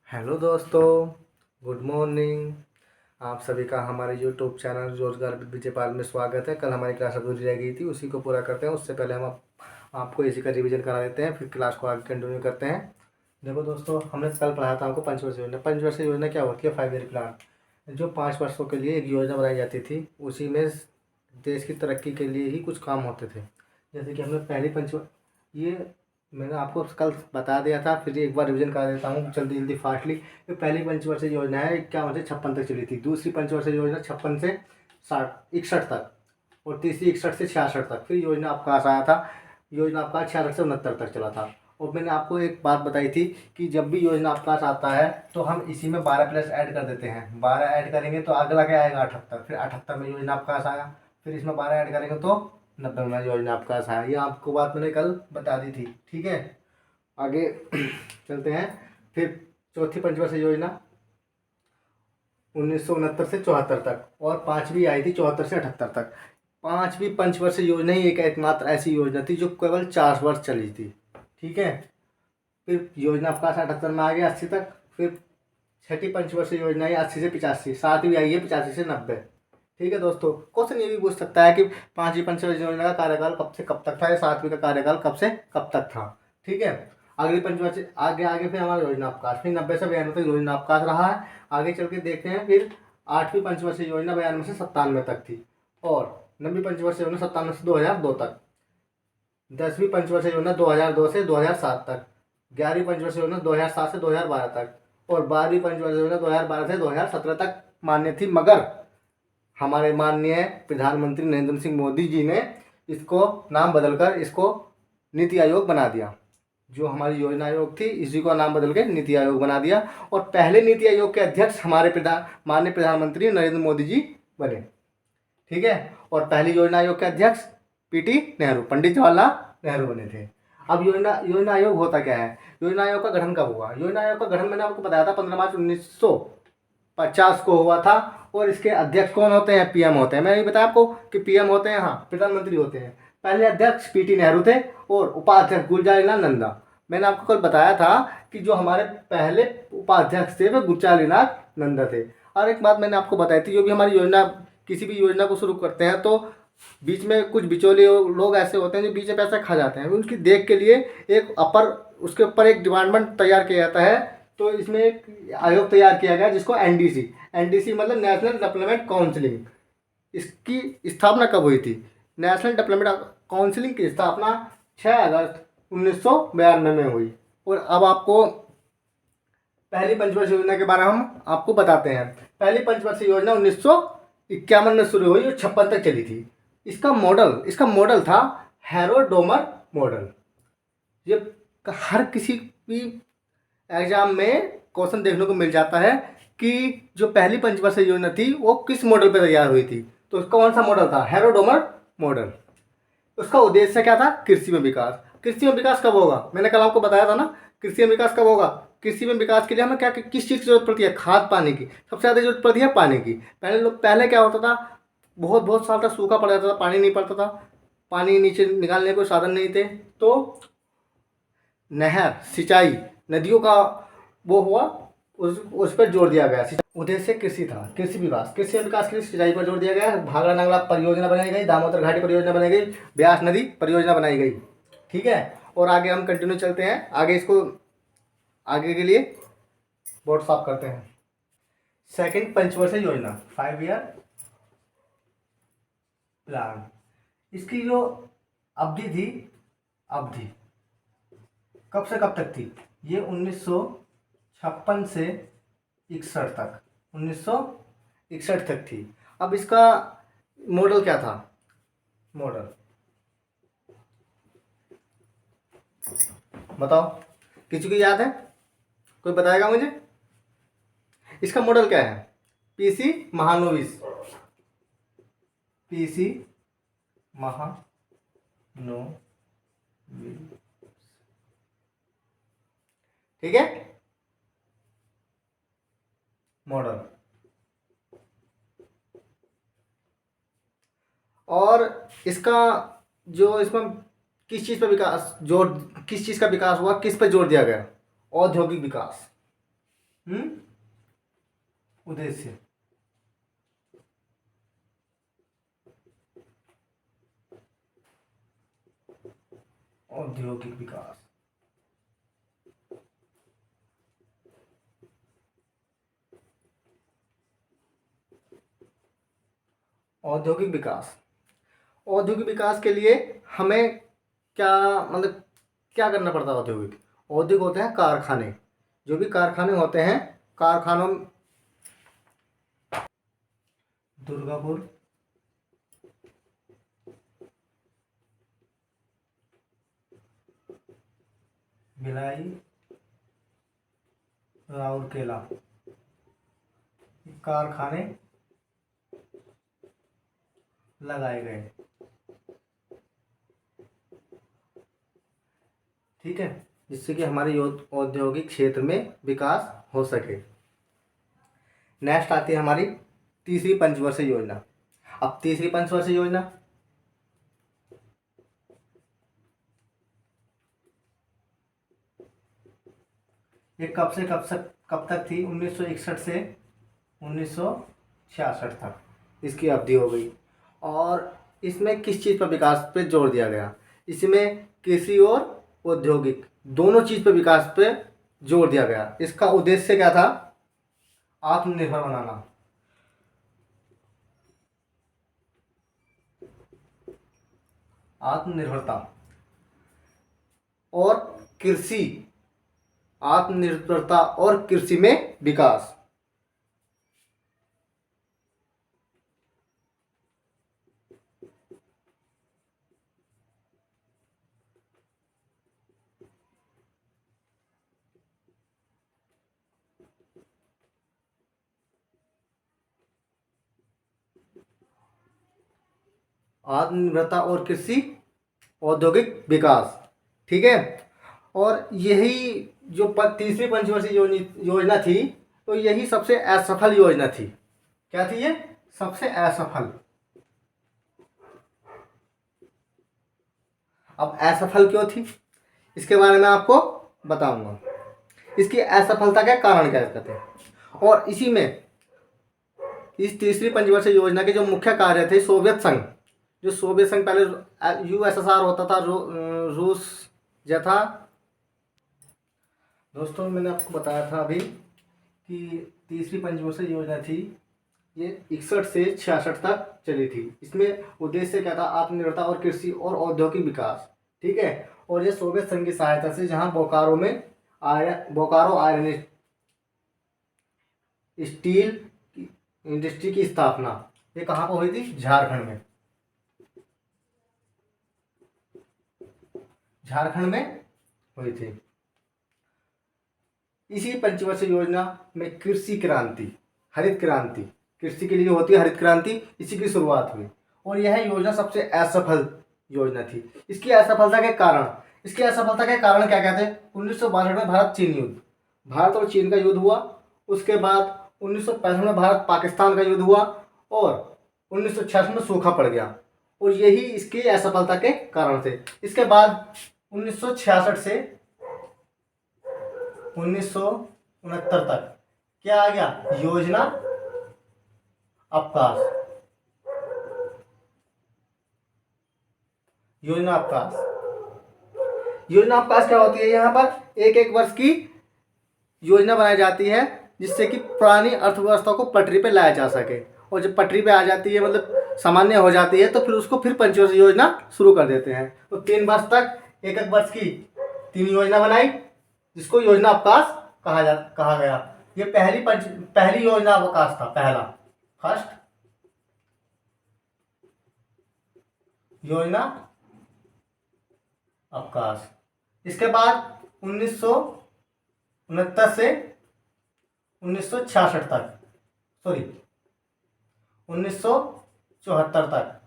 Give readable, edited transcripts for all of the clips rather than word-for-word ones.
Hello दोस्तों, good morning. आप सभी का हमारे यूट्यूब चैनल रोजगार विद विजय पाल में स्वागत है। कल हमारी क्लास अधूरी रह गई थी, उसी को पूरा करते हैं। उससे पहले हम आपको इसी का रिवीजन करा देते हैं, फिर क्लास को आगे कंटिन्यू करते हैं। देखो दोस्तों, हमने कल पढ़ाया था आपको पंचवर्षीय योजना। पंचवर्षीय योजना क्या होती है? 5 ईयर प्लान, जो 5 वर्षों के लिए एक योजना बनाई जाती थी। उसी में देश की तरक्की के लिए ही कुछ काम होते थे। जैसे कि हमने पहली पंच ये मैंने आपको कल बता दिया था, फिर एक बार रिवीजन करा देता हूँ जल्दी जल्दी फास्टली। तो पहली पंचवर्षीय योजना है 51 से 56 तक चली थी। दूसरी पंचवर्षीय योजना 56 से 61 तक, और तीसरी 61 से 66 तक। फिर योजना आपका आया था, योजना आपका 66 से 69 तक चला था। और मैंने आपको एक बात बताई थी कि जब भी योजना आपका आता है तो हम इसी में 12 प्लस ऐड कर देते हैं। 12 ऐड करेंगे तो अगला क्या आएगा? 78। फिर 78 में योजना आपका आया, फिर इसमें 12 ऐड करेंगे तो 90 में योजना आपका आया। ये आपको बात मैंने कल बता दी थी, ठीक है। आगे चलते हैं। फिर चौथी पंचवर्षीय योजना 1969 से 74 तक, और पांचवी आई थी 74 से 78 तक। पांचवी पंचवर्षीय योजना ही एकमात्र ऐसी योजना थी जो केवल 4 वर्ष चली थी, ठीक है। फिर योजना आपका 78 में आ गया 80 तक। फिर छठी पंचवर्षीय योजना है 80 से 85। सातवीं आई है 85 से 90, ठीक है दोस्तों। क्वेश्चन ये भी पूछ सकता है कि पांचवी पंचवर्षीय योजना का कार्यकाल कब से कब तक था, या सातवीं का कार्यकाल कब से कब तक था, ठीक है। अगली पंचवर्षीय आगे आगे फिर हमारा योजना अवकाश, फिर 90 से 92 तक योजना अवकाश रहा है। आगे चल के देखते हैं। फिर आठवीं पंचवर्षीय योजना 92 से 97 तक थी, और नवीं पंचवर्षीय योजना 97 से 2002 तक। 10वीं पंचवर्षीय योजना 2002 से 2007 तक। 11वीं पंचवर्षीय योजना 2007 से 2012 तक, और 12वीं पंचवर्षीय योजना 2012 से 2017 तक मान्य थी। मगर हमारे माननीय प्रधानमंत्री नरेंद्र सिंह मोदी जी ने इसको नाम बदलकर इसको नीति आयोग बना दिया। जो हमारी योजना आयोग थी, इसी को नाम बदल के नीति आयोग बना दिया। और पहले नीति आयोग के अध्यक्ष हमारे माननीय प्रधानमंत्री नरेंद्र मोदी जी बने, ठीक है। और पहली योजना आयोग के अध्यक्ष पीटी नेहरू, पंडित जवाहरलाल नेहरू बने थे। अब योजना योजना आयोग होता क्या है? योजना आयोग का गठन कब हुआ? योजना आयोग का गठन मैंने आपको बताया था 15 मार्च 1950 को हुआ था। और इसके अध्यक्ष कौन होते हैं? पीएम होते हैं। मैंने बताया आपको कि पीएम होते हैं, हाँ, प्रधानमंत्री होते हैं। पहले अध्यक्ष पीटी नेहरू थे, और उपाध्यक्ष गुलजारीलाल नंदा। मैंने आपको कल बताया था कि जो हमारे पहले उपाध्यक्ष थे वे गुलजारीलाल नंदा थे। और एक बात मैंने आपको बताई थी, जो भी हमारी योजना, किसी भी योजना को शुरू करते हैं तो बीच में कुछ बिचौलिए लोग ऐसे होते हैं जो बीच में पैसा खा जाते हैं। उनकी देख के लिए एक उसके ऊपर एक डिपार्टमेंट तैयार किया जाता है। तो इसमें एक आयोग तैयार किया गया जिसको एनडीसी मतलब नेशनल डेवलपमेंट काउंसिलिंग। इसकी स्थापना कब हुई थी? नेशनल डेवलपमेंट काउंसिलिंग की स्थापना 6 अगस्त 1992 में हुई। और अब आपको पहली पंचवर्षीय योजना के बारे में हम आपको बताते हैं। पहली पंचवर्षीय योजना 1951 में शुरू हुई और 56 तक चली थी। इसका मॉडल था हैरो-डोमर मॉडल। ये हर किसी भी एग्जाम में क्वेश्चन देखने को मिल जाता है कि जो पहली पंचवर्षीय योजना थी वो किस मॉडल पर तैयार हुई थी। तो कौन सा मॉडल था? Harrow-Domar model. उसका उद्देश्य क्या था? कृषि में विकास। कृषि में विकास कब होगा? मैंने कल आपको बताया था ना, कृषि में विकास कब होगा। कृषि में विकास के लिए हमें क्या किस चीज़ की जरूरत पड़ती है? खाद पानी की। सबसे ज़्यादा जरूरत पड़ती है पानी की। पहले क्या होता था, बहुत साल तक सूखा पड़ जाता था, पानी नहीं पड़ता था, पानी नीचे निकालने को साधन नहीं थे। तो नहर, सिंचाई, नदियों का वो हुआ, उस पर जोर दिया गया। उद्देश्य कृषि था, कृषि विकास के लिए सिंचाई पर जोर दिया गया। भाखड़ा नांगला परियोजना बनाई गई, दामोदर घाटी परियोजना बनाई गई, ब्यास नदी परियोजना बनाई गई, ठीक है। और आगे हम कंटिन्यू चलते हैं। आगे इसको आगे के लिए बोर्ड साफ करते हैं। सेकंड पंचवर्षीय योजना 5 ईयर प्लान। इसकी जो अवधि कब से कब तक थी? ये 1956 से 61 तक, 1961 तक थी। अब इसका मॉडल क्या था? मॉडल बताओ, किसी को याद है? कोई बताएगा मुझे? इसका मॉडल क्या है? पीसी महानोविस, पीसी महानोविस, ठीक है, मॉडल। और इसका जो इसमें किस चीज़ पर विकास, किस चीज़ का विकास हुआ, किस पर जोर दिया गया? औद्योगिक विकास। उद्देश्य। औद्योगिक विकास। औद्योगिक विकास। औद्योगिक विकास के लिए हमें क्या मतलब क्या करना पड़ता है? औद्योगिक औद्योगिक होते हैं कारखाने। जो भी कारखाने होते हैं, कारखानों दुर्गापुर, भिलाई, राउरकेला, कारखाने लगाए गए। ठीक है, जिससे कि हमारे औद्योगिक क्षेत्र में विकास हो सके। नेक्स्ट आती है हमारी तीसरी पंचवर्षीय योजना। अब तीसरी पंचवर्षीय योजना ये कब तक थी? 1961 से 1966 तक इसकी अवधि हो गई। और इसमें किस चीज़ पर विकास पे जोर दिया गया? इसमें कृषि और औद्योगिक दोनों चीज़ पे विकास पे जोर दिया गया। इसका उद्देश्य क्या था? आत्मनिर्भर बनाना। आत्मनिर्भरता और कृषि, आत्मनिर्भरता और कृषि में विकास। आत्मनिर्भरता और कृषि, औद्योगिक विकास। ठीक है, और यही जो तीसरी पंचवर्षीय योजना थी, तो यही सबसे असफल योजना थी। क्या थी ये? सबसे असफल। अब असफल क्यों थी, इसके बारे में आपको बताऊंगा। इसकी असफलता के कारण क्या कहते हैं। और इसी में इस तीसरी पंचवर्षीय योजना के जो मुख्य कार्य थे, सोवियत संघ, जो सोवियत संघ पहले यूएसएसआर होता था, रूस जो था। दोस्तों मैंने आपको बताया था अभी कि तीसरी पंचवर्षीय योजना थी, ये 61 से 66 तक चली थी। इसमें उद्देश्य क्या था? आत्मनिर्भरता और कृषि और औद्योगिक विकास। ठीक है, और ये सोवियत संघ की सहायता से, जहां बोकारो आयरन स्टील इंडस्ट्री की स्थापना, ये कहाँ पर हुई थी? झारखंड में। झारखंड में हुई थी। इसी पंचवर्षीय योजना में कृषि क्रांति, हरित क्रांति, कृषि के लिए होती है हरित क्रांति, इसी की शुरुआत हुई। और यह योजना सबसे असफल योजना थी। इसकी असफलता के कारण क्या कहते हैं? 1962 में भारत चीन युद्ध, भारत और चीन का युद्ध हुआ। उसके बाद 1965 में भारत पाकिस्तान का युद्ध हुआ और 1966 में सूखा पड़ गया। और यही इसकी असफलता के कारण थे। इसके बाद 1966 से 1969 तक क्या आ गया? योजना अवकाश। योजना अवकाश। योजना अवकाश क्या होती है? यहाँ पर एक एक वर्ष की योजना बनाई जाती है, जिससे कि पुरानी अर्थव्यवस्था को पटरी पे लाया जा सके। और जब पटरी पे आ जाती है, मतलब सामान्य हो जाती है, तो फिर उसको फिर पंचवर्षीय योजना शुरू कर देते हैं। तो 3 वर्ष तक एक एक वर्ष की 3 योजना बनाई, जिसको योजना अवकाश कहा गया। ये पहली योजना अवकाश था, फर्स्ट योजना अवकाश। इसके बाद 1969 से 1966 तक, सॉरी 1974 तक,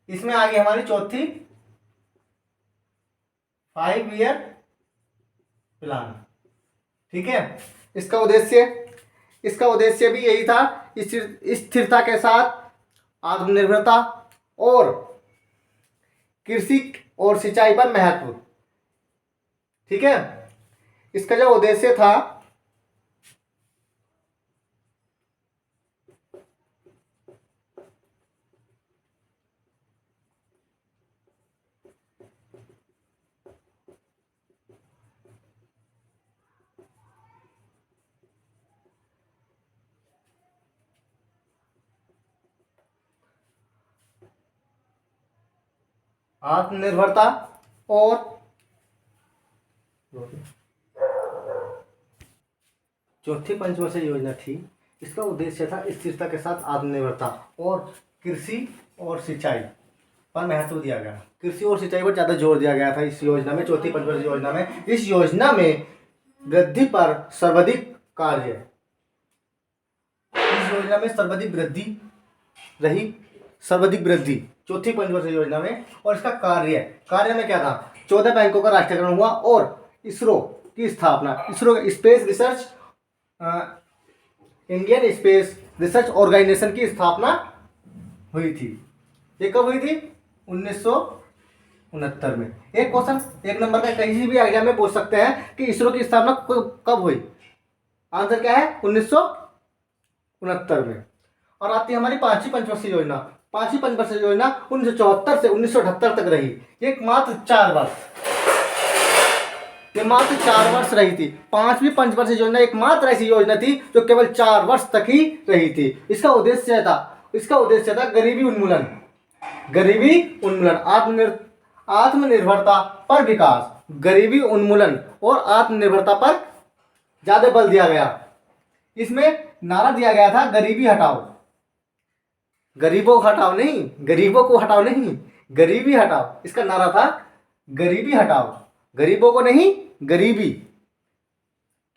इसमें आ गई हमारी चौथी 5 ईयर प्लान। ठीक है, इसका उद्देश्य भी यही था, स्थिरता के साथ आत्मनिर्भरता और कृषि और सिंचाई पर महत्व। ठीक है, इसका जो उद्देश्य था आत्मनिर्भरता और चौथी पंचवर्षीय योजना थी, इसका उद्देश्य था स्थिरता के साथ आत्मनिर्भरता और कृषि और सिंचाई पर महत्व दिया गया। कृषि और सिंचाई पर ज़्यादा जोर दिया गया था इस योजना में, चौथी पंचवर्षीय योजना में। इस योजना में वृद्धि पर सर्वाधिक कार्य, इस योजना में सर्वाधिक वृद्धि रही, सर्वाधिक वृद्धि चौथी पंचवर्षीय योजना में। और इसका कार्य में क्या था, 14 बैंकों का राष्ट्रीयकरण हुआ और इसरो की स्थापना, ISRO space research Indian space research organisation की स्थापना हुई थी। ये कब हुई थी, 1969 में। एक क्वेश्चन 1 नंबर का कहीं भी एग्जाम में पूछ सकते हैं कि इसरो की स्थापना कब हुई। आंसर क्या है, 1969 में। और आती है हमारी पांचवी पंचवर्षीय योजना। पांचवी पंचवर्षीय योजना 1974 से 1978 तक रही। ये मात्र 4 वर्ष, ये मात्र 4 वर्ष रही थी। पांचवी पंचवर्षीय योजना एकमात्र ऐसी योजना थी जो केवल 4 वर्ष तक ही रही थी। इसका उद्देश्य था गरीबी उन्मूलन, आत्मनिर्भरता पर विकास, गरीबी उन्मूलन और आत्मनिर्भरता पर ज्यादा बल दिया गया। इसमें नारा दिया गया था गरीबी हटाओ, गरीबों को हटाओ नहीं, गरीबी हटाओ। इसका नारा था गरीबी हटाओ, गरीबों को नहीं, गरीबी।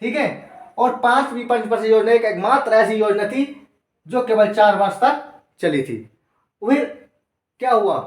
ठीक है। और पांचवी पंचवर्षीय योजना एक एकमात्र ऐसी योजना थी जो केवल 4 वर्ष तक चली थी। फिर क्या हुआ,